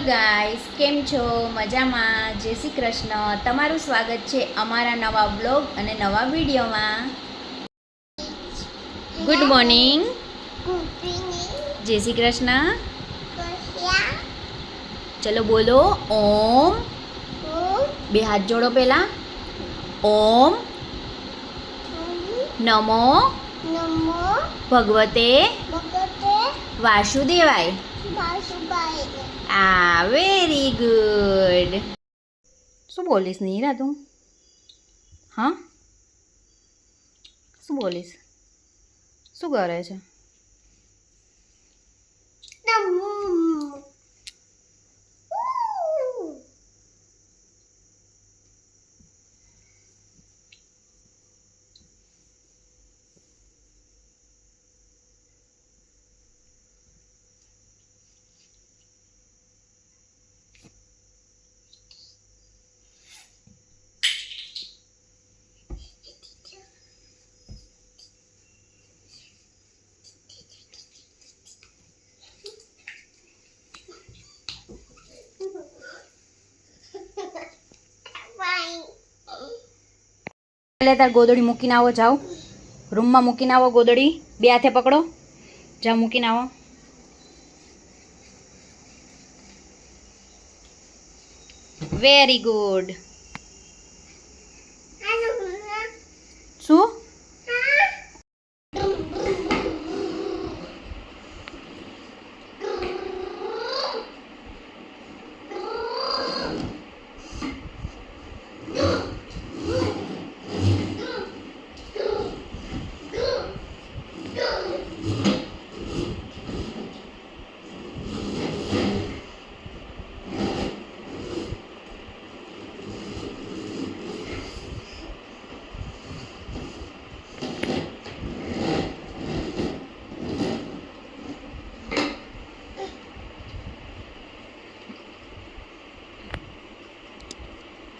Guys, કેમ છો? મજામાં? જય શ્રી કૃષ્ણ. તમારું સ્વાગત છે અમારા નવા બ્લોગ અને નવા વિડીયોમાં. Good morning. જય શ્રી કૃષ્ણ. ચલો બોલો ઓમ. બે હાથ જોડો પહેલા. ઓમ નમો ભગવતે વાસુદેવાય. Very good. શું બોલીશ નીરા તું? હા, શું બોલીશ? શું કરે છે? તાર ગોદડી મૂકીને આવો. જાઓ રૂમમાં મૂકીને આવો. ગોદડી બે હાથે પકડો. જાઓ મૂકીને આવો. Very good. શું?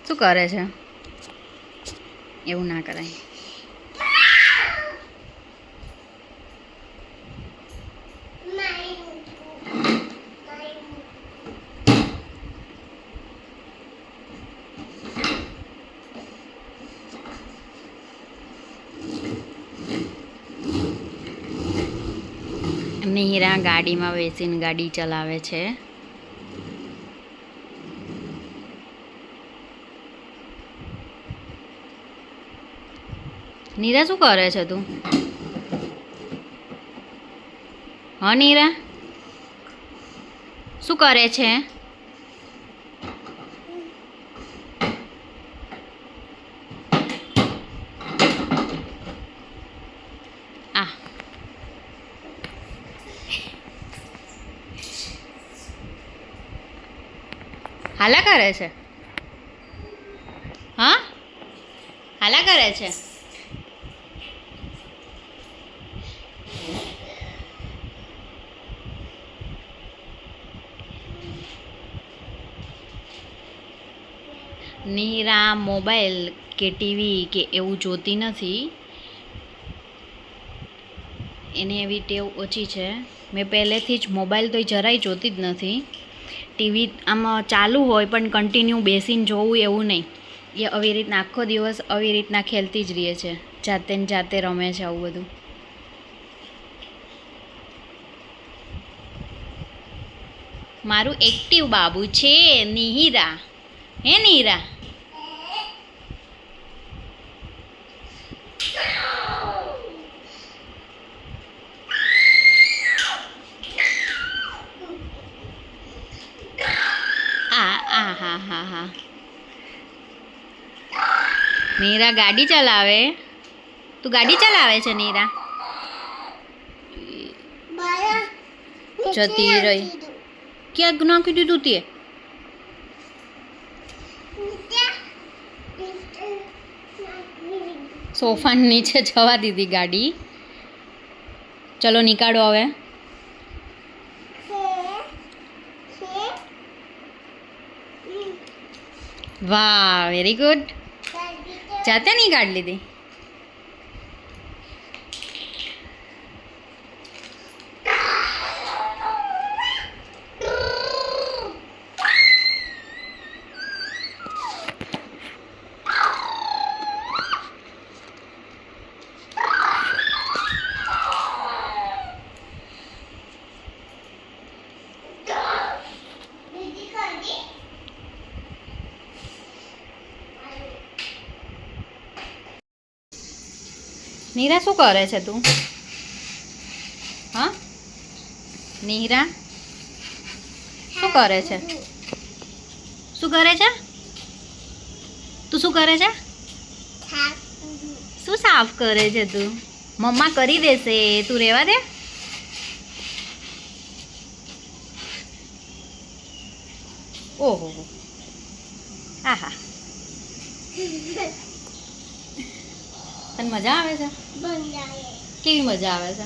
શું કરે છે? એવું ના કરાય. નીરા ગાડીમાં બેસીને ગાડી ચલાવે છે. નીરા શું કરે છે તું? હા નીરા શું કરે છે? આ હાલા કરે છે. હા, હાલા કરે છે. નીરા મોબાઈલ કે ટીવી કે એવું જોતી નથી. એને એવી ટેવ ઓછી છે. મેં પહેલેથી જ મોબાઈલ તો જરાય જોતી જ નથી. ટીવી આમાં ચાલુ હોય પણ કન્ટિન્યુ બેસીને જોવું એવું નહીં. એ આવી રીતના આખો દિવસ આવી રીતના ખેલતી જ રહે છે. જાતે ને જાતે રમે છે આવું બધું. મારું એક્ટિવ બાબુ છે નીરા. હે નીરા? હા. નીરા ગાડી ચલાવે. તું ગાડી ચલાવે છે નીરા? જતી રહી. ક્યાં નાખી દીધું તે? સોફા નીચે જવા દીધી ગાડી. ચલો નીકાળો હવે. વાહ, વેરી ગુડ. જાતે નહીં કાઢી લીધી. નીરા શું કરે છે તું? હા નીરા શું કરે છે? શું કરે છે? તું શું કરે છે? શું સાફ કરે છે તું? મમ્મા કરી દેશે, તું રહેવા દે. ઓહો આહા તને મજા આવે છે? કેવી મજા આવે છે?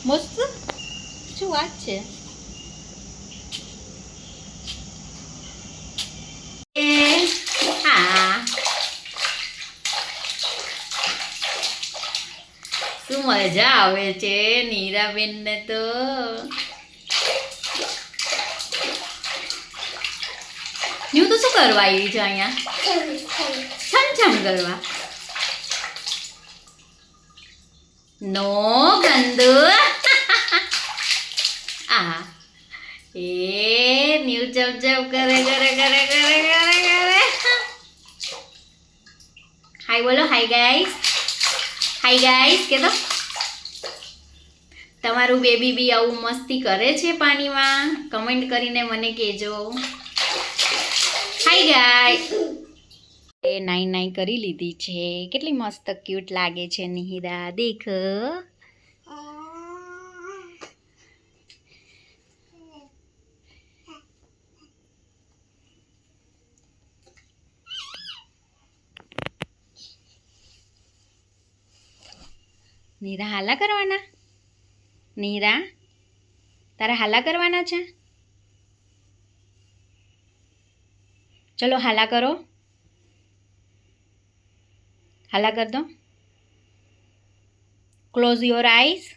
મસ્ત. શું વાત છે? હા શું મજા આવે છે નીરાબેન ને તો. ન્યુ તો શું કરવા આવી છે અહીંયા? છમ કરવા. નો ગંદુ. આ એ ન્યુ ચમ કરે કરે કરે કરે કરે કરે. હાય બોલો, હાય ગાઈસ. હાય ગાઈસ કે તો તમારું બેબી બી આવું મસ્તી કરે છે પાણીમાં? કમેન્ટ કરીને મને કહેજો. Hi guys. એ નાઈ કરી લીધી છે. કેટલી મસ્ત ક્યુટ લાગે છે નિહિરા, દેખ. નીરા હાલા કરવાના? નીરા તારે હાલા કરવાના છે? ચલો હાલા કરો. હાલા કર દો. Close your eyes.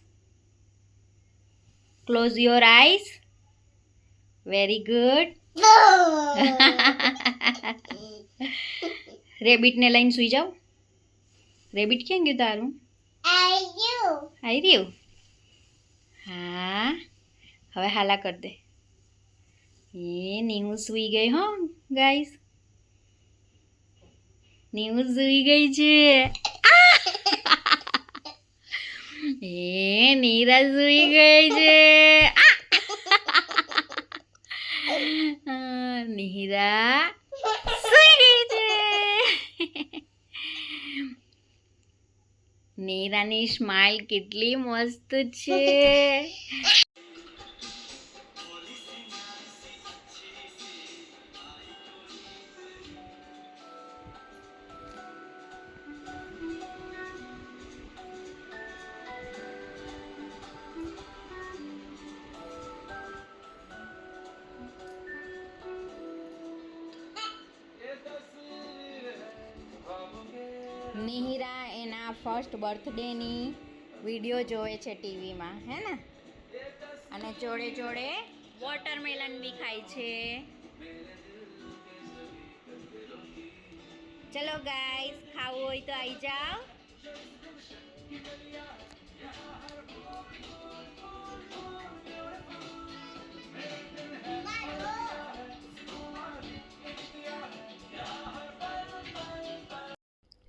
Close your eyes. Very good. રેબિટને લઈને સૂઈ જાઓ. રેબિટ ક્યાં ગયું તારું? આવી રહ્યું. હા હવે હાલા કર દે. એ નીહુ સૂઈ ગઈ હો ગાઈસ. નીહુ સૂઈ ગઈ છે. એ નીરા સૂઈ ગઈ છે. નીરા સૂઈ ગઈ છે. નીરાની સ્માઈલ કેટલી મસ્ત છે. નિહિરા એના ફર્સ્ટ બર્થડેની વિડીયો જોવે છે ટીવીમાં, હે ને? અને જોડે જોડે વોટરમેલન બી ખાય છે. ચલો ગાઈસ, ખાવું હોય તો આવી જાઓ.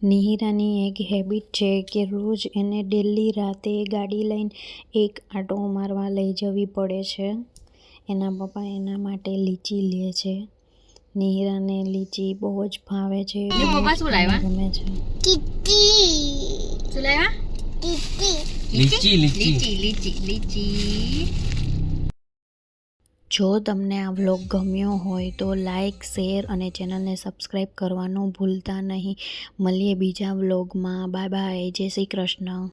નિહિરાની એક હેબિટ છે કે રોજ એને ડેલી રાતે ગાડી લઈને એક આંટો મારવા લઈ જવી પડે છે. એના પપ્પા એના માટે લીચી લે છે. નિહિરાને લીચી બહુ જ ભાવે છે. પપ્પા શું લાવ્યા? ગમે છે. શું લાવ્યા? લીચી લીચી લીચી લીચી. જો તમને આ વ્લોગ ગમ્યો હોય તો લાઈક, શેર અને ચેનલને સબસ્ક્રાઈબ કરવાનું ભૂલતા નહીં. મળીએ બીજા વ્લોગમાં. Bye bye. જય શ્રી કૃષ્ણ.